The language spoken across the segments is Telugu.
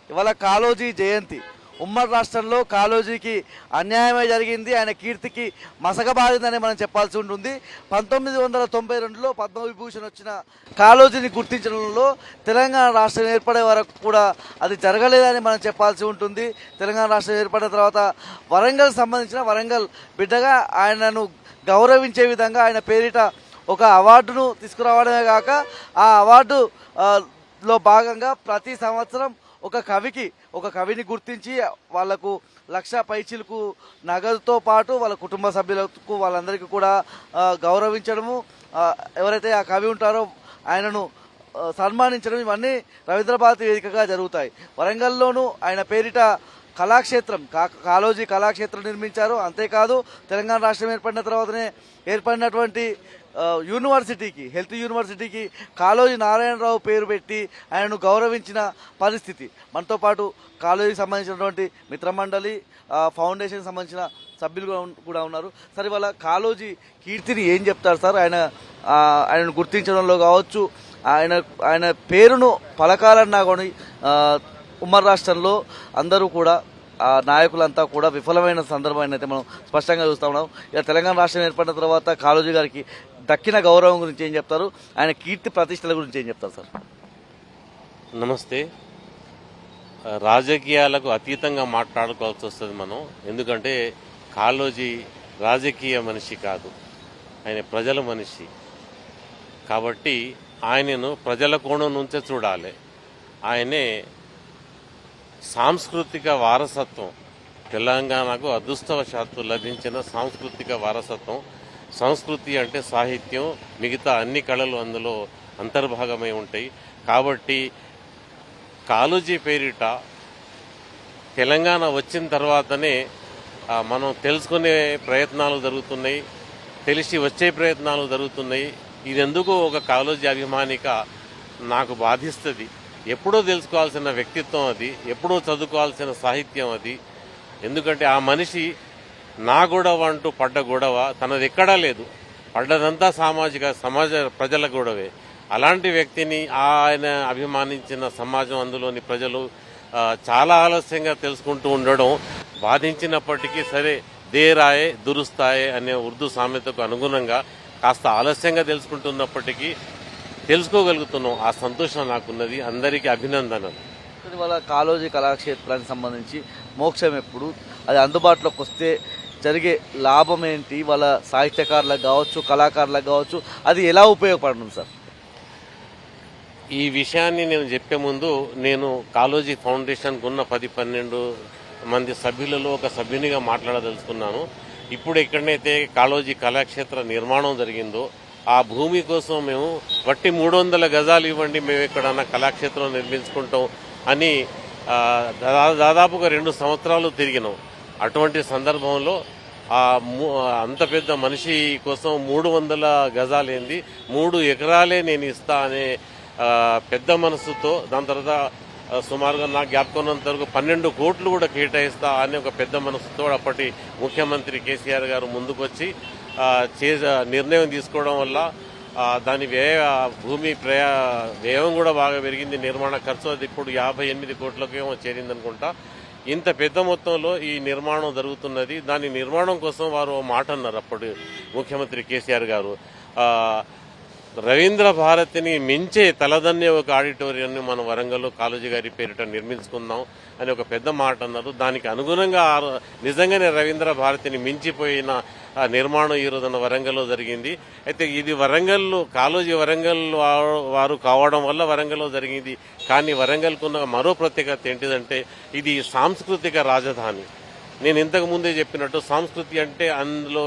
ఇవాళ కాళోజీ జయంతి. ఉమ్మడి రాష్ట్రంలో కాళోజీకి అన్యాయమే జరిగింది, ఆయన కీర్తికి మసకబారిందని మనం చెప్పాల్సి ఉంటుంది. 1992లో పద్మవిభూషణ్ వచ్చిన కాళోజీని గుర్తించడంలో తెలంగాణ రాష్ట్రం ఏర్పడే వరకు కూడా అది జరగలేదని మనం చెప్పాల్సి ఉంటుంది. తెలంగాణ రాష్ట్రం ఏర్పడిన తర్వాత వరంగల్ సంబంధించిన వరంగల్ బిడ్డగా ఆయనను గౌరవించే విధంగా ఆయన పేరిట ఒక అవార్డును తీసుకురావడమే కాక ఆ అవార్డు లో భాగంగా ప్రతి సంవత్సరం ఒక కవిని గుర్తించి వాళ్లకు 1,00,000 పైచిలకు నగదుతో పాటు వాళ్ళ కుటుంబ సభ్యులకు వాళ్ళందరికీ కూడా గౌరవించడము, ఎవరైతే ఆ కవి ఉంటారో ఆయనను సన్మానించడం, ఇవన్నీ రవీంద్రభారతి వేదికగా జరుగుతాయి. వరంగల్లోనూ ఆయన పేరిట కళాక్షేత్రం కాళోజీ కళాక్షేత్రం నిర్మించారు. అంతేకాదు తెలంగాణ రాష్ట్రం ఏర్పడిన తర్వాతనే ఏర్పడినటువంటి యూనివర్సిటీకి, హెల్త్ యూనివర్సిటీకి కాళోజీ నారాయణరావు పేరు పెట్టి ఆయనను గౌరవించిన పరిస్థితి. మనతో పాటు కాళోజీకి సంబంధించినటువంటి మిత్రమండలి ఫౌండేషన్ సంబంధించిన సభ్యులు కూడా ఉన్నారు. సరే, వాళ్ళ కాళోజీ కీర్తిని ఏం చెప్తారు సార్? ఆయనను గుర్తించడంలో కావచ్చు, ఆయన పేరును పలకాలన్నా కూడా ఉమ్మడి రాష్ట్రంలో అందరూ కూడా నాయకులంతా కూడా విఫలమైన సందర్భాన్ని అయితే మనం స్పష్టంగా చూస్తూ ఉన్నాం. ఇక తెలంగాణ రాష్ట్రం ఏర్పడిన తర్వాత కాళోజీ గారికి దక్కిన గౌరవం గురించి ఏం చెప్తారు? ఆయన కీర్తి ప్రతిష్టల గురించి ఏం చెప్తారు సార్? నమస్తే. రాజకీయాలకు అతీతంగా మాట్లాడుకోవాల్సి వస్తుంది మనం. ఎందుకంటే కాళోజీ రాజకీయ మనిషి కాదు, ఆయన ప్రజల మనిషి. కాబట్టి ఆయనను ప్రజల కోణం నుంచే చూడాలి. ఆయనే సాంస్కృతిక వారసత్వం, తెలంగాణకు అదృష్టవశాత్తు లభించిన సాంస్కృతిక వారసత్వం. సంస్కృతి అంటే సాహిత్యం, మిగతా అన్ని కళలు అందులో అంతర్భాగమై ఉంటాయి. కాబట్టి కాళోజీ పేరిట తెలంగాణ వచ్చిన తర్వాతనే మనం తెలుసుకునే ప్రయత్నాలు జరుగుతున్నాయి, తెలిసి వచ్చే ప్రయత్నాలు జరుగుతున్నాయి. ఇదెందుకు ఒక కాళోజీ అభిమానిగా నాకు బాధిస్తుంది. ఎప్పుడో తెలుసుకోవాల్సిన వ్యక్తిత్వం అది, ఎప్పుడో చదువుకోవాల్సిన సాహిత్యం అది. ఎందుకంటే ఆ మనిషి నా గొడవ అంటూ పడ్డ గొడవ తనది ఎక్కడా లేదు, పడ్డదంతా సమాజ ప్రజల గొడవే. అలాంటి వ్యక్తిని ఆయన అభిమానించిన సమాజం, అందులోని ప్రజలు చాలా ఆలస్యంగా తెలుసుకుంటూ ఉండడం బాధించినప్పటికీ సరే, దేరాయే దురుస్తాయే అనే ఉర్దూ సామెతకు అనుగుణంగా కాస్త ఆలస్యంగా తెలుసుకుంటున్నప్పటికీ తెలుసుకోగలుగుతున్నాం. ఆ సంతోషం నాకున్నది. అందరికీ అభినందనలు. ఇవాళ కాళోజీ కళాక్షేత్రానికి సంబంధించి మోక్షం ఎప్పుడు, అది అందుబాటులోకి వస్తే జరిగే లాభం ఏంటి? వాళ్ళ సాహిత్యకారులకు కావచ్చు, కళాకారులకు కావచ్చు, అది ఎలా ఉపయోగపడుతుంది సార్? ఈ విషయాన్ని నేను చెప్పే ముందు నేను కాళోజీ ఫౌండేషన్కు ఉన్న 10-12 మంది సభ్యులలో ఒక సభ్యునిగా మాట్లాడదలుచుకున్నాను. ఇప్పుడు ఎక్కడనైతే కాళోజీ కళాక్షేత్ర నిర్మాణం జరిగిందో ఆ భూమి కోసం మేము వట్టి 300 గజాలు ఇవ్వండి, మేము ఎక్కడన్నా కళాక్షేత్రం నిర్మించుకుంటాం అని దాదాపుగా 2 సంవత్సరాలు తిరిగినాం. అటువంటి సందర్భంలో అంత పెద్ద మనిషి కోసం 300 గజాలేంది, 3 ఎకరాలే నేను ఇస్తా అనే పెద్ద మనసుతో, దాని తర్వాత సుమారుగా నాకు జ్ఞాపకం ఉన్నంత వరకు 12 కోట్లు కూడా కేటాయిస్తా అనే ఒక పెద్ద మనసుతో అప్పటి ముఖ్యమంత్రి కేసీఆర్ గారు ముందుకొచ్చి నిర్ణయం తీసుకోవడం వల్ల దాని భూమి వ్యయం కూడా బాగా పెరిగింది. నిర్మాణ ఖర్చు అది ఇప్పుడు 58 కోట్లకేమో చేరిందనుకుంటా. ఇంత పెద్ద మొత్తంలో ఈ నిర్మాణం జరుగుతున్నది. దాని నిర్మాణం కోసం వారు మాట అన్నారు అప్పుడు ముఖ్యమంత్రి కేసీఆర్ గారు. రవీంద్ర భారతిని మించే తలదన్నే ఒక ఆడిటోరియంని మనం వరంగల్లో కాళోజీ గారి పేరిట నిర్మించుకుందాం అని ఒక పెద్ద మాట అన్నారు. దానికి అనుగుణంగా నిజంగానే రవీంద్ర భారతిని మించిపోయిన నిర్మాణం ఈ రోజున వరంగల్లో జరిగింది. అయితే ఇది కాళోజీ వరంగల్ వారు కావడం వల్ల వరంగల్లో జరిగింది. కానీ వరంగల్కున్న మరో ప్రత్యేకత ఏంటిదంటే ఇది సాంస్కృతిక రాజధాని. నేను ఇంతకు ముందే చెప్పినట్టు సంస్కృతి అంటే అందులో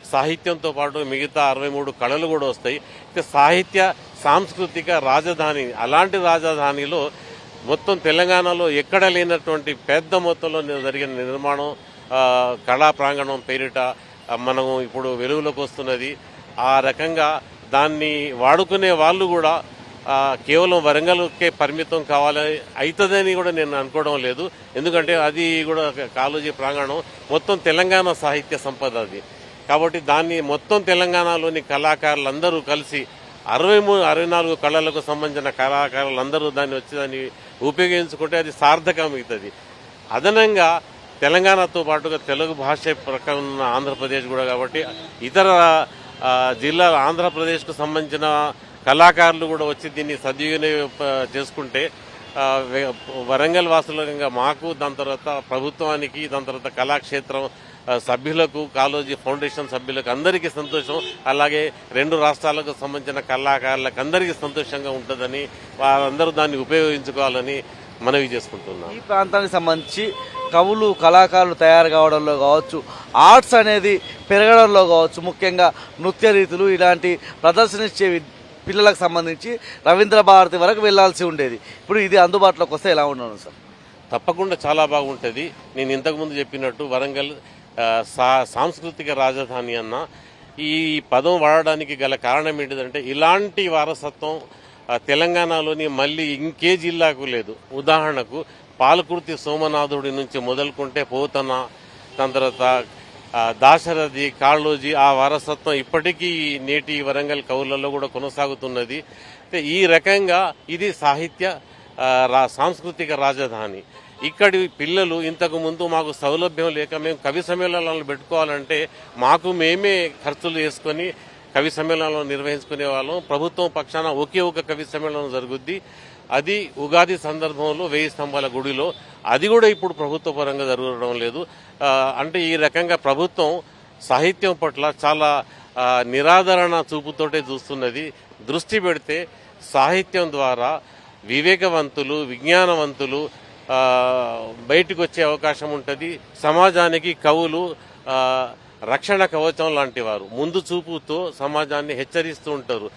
సాహిత్యంతో పాటు మిగతా 63 కళలు కూడా వస్తాయి. సాహిత్య సాంస్కృతిక రాజధాని. అలాంటి రాజధానిలో మొత్తం తెలంగాణలో ఎక్కడ లేనటువంటి పెద్ద మొత్తంలో జరిగిన నిర్మాణం కళా ప్రాంగణం పేరిట మనం ఇప్పుడు వెలుగులోకి వస్తున్నది. ఆ రకంగా దాన్ని వాడుకునే వాళ్ళు కూడా కేవలం వరంగల్కే పరిమితం అవుతుందని కూడా నేను అనుకోవడం లేదు. ఎందుకంటే అది కూడా కాళోజీ ప్రాంగణం మొత్తం తెలంగాణ సాహిత్య సంపద అది. కాబట్టి దాన్ని మొత్తం తెలంగాణలోని కళాకారులందరూ కలిసి 64 కళలకు సంబంధించిన కళాకారులందరూ దాన్ని ఉపయోగించుకుంటే అది సార్థకమవుతుంది. అదనంగా తెలంగాణతో పాటుగా తెలుగు భాష ప్రక్కన ఉన్న ఆంధ్రప్రదేశ్ కూడా కాబట్టి ఇతర జిల్లాల ఆంధ్రప్రదేశ్కు సంబంధించిన కళాకారులు కూడా వచ్చి దీన్ని సద్వినియోగం చేసుకుంటే వరంగల్ వాసులంగా మాకు, దాని తర్వాత ప్రభుత్వానికి, దాని తర్వాత కళాక్షేత్రం సభ్యులకు, కాళోజీ ఫౌండేషన్ సభ్యులకు అందరికీ సంతోషం. అలాగే రెండు రాష్ట్రాలకు సంబంధించిన కళాకారులకు అందరికీ సంతోషంగా ఉంటుందని, వారందరూ దాన్ని ఉపయోగించుకోవాలని మనవి చేసుకుంటున్నాం. ఈ ప్రాంతానికి సంబంధించి కవులు, కళాకారులు తయారు కావడంలో కావచ్చు, ఆర్ట్స్ అనేది పెరగడంలో కావచ్చు, ముఖ్యంగా నృత్య రీతులు ఇలాంటి ప్రదర్శనిచ్చే పిల్లలకు సంబంధించి రవీంద్ర భారతి వరకు వెళ్లాల్సి ఉండేది. ఇప్పుడు ఇది అందుబాటులోకి వస్తే ఎలా ఉండను సార్? తప్పకుండా చాలా బాగుంటుంది. నేను ఇంతకుముందు చెప్పినట్టు వరంగల్ సాంస్కృతిక రాజధాని అన్న ఈ పదం వాడడానికి గల కారణం ఏంటిదంటే ఇలాంటి వారసత్వం తెలంగాణలోని మళ్ళీ ఇంకే జిల్లాకు లేదు. ఉదాహరణకు పాలకుర్తి సోమనాథుడి నుంచి మొదలుకుంటే పోతన, దాని తర్వాత దాశరథి, కాళోజీ ఆ వారసత్వం ఇప్పటికీ నేటి వరంగల్ కవులలో కూడా కొనసాగుతున్నది. ఈ రకంగా ఇది సాహిత్య సాంస్కృతిక రాజధాని. ఇక్కడి పిల్లలు ఇంతకు ముందు మాకు సౌలభ్యం లేక మేము కవి సమ్మేళనాలను పెట్టుకోవాలంటే మాకు మేమే ఖర్చులు చేసుకొని కవి సమ్మేళనాలను నిర్వహించుకునే వాళ్ళం. ప్రభుత్వం పక్షాన ఒకే ఒక కవి సమ్మేళనం జరుగుద్ది. అది ఉగాది సందర్భంలో 1000 స్తంభాల గుడిలో. అది కూడా ఇప్పుడు ప్రభుత్వ పరంగా జరగడం లేదు. అంటే ఈ రకంగా ప్రభుత్వం సాహిత్యం పట్ల చాలా నిరాదరణ చూపుతోటే చూస్తున్నది. దృష్టి పెడితే సాహిత్యం ద్వారా వివేకవంతులు, విజ్ఞానవంతులు బయటకు వచ్చే అవకాశం ఉంటుంది. సమాజానికి కవులు రక్షణ కవచం లాంటి వారు. ముందు చూపుతో సమాజాన్ని హెచ్చరిస్తూ ఉంటారు.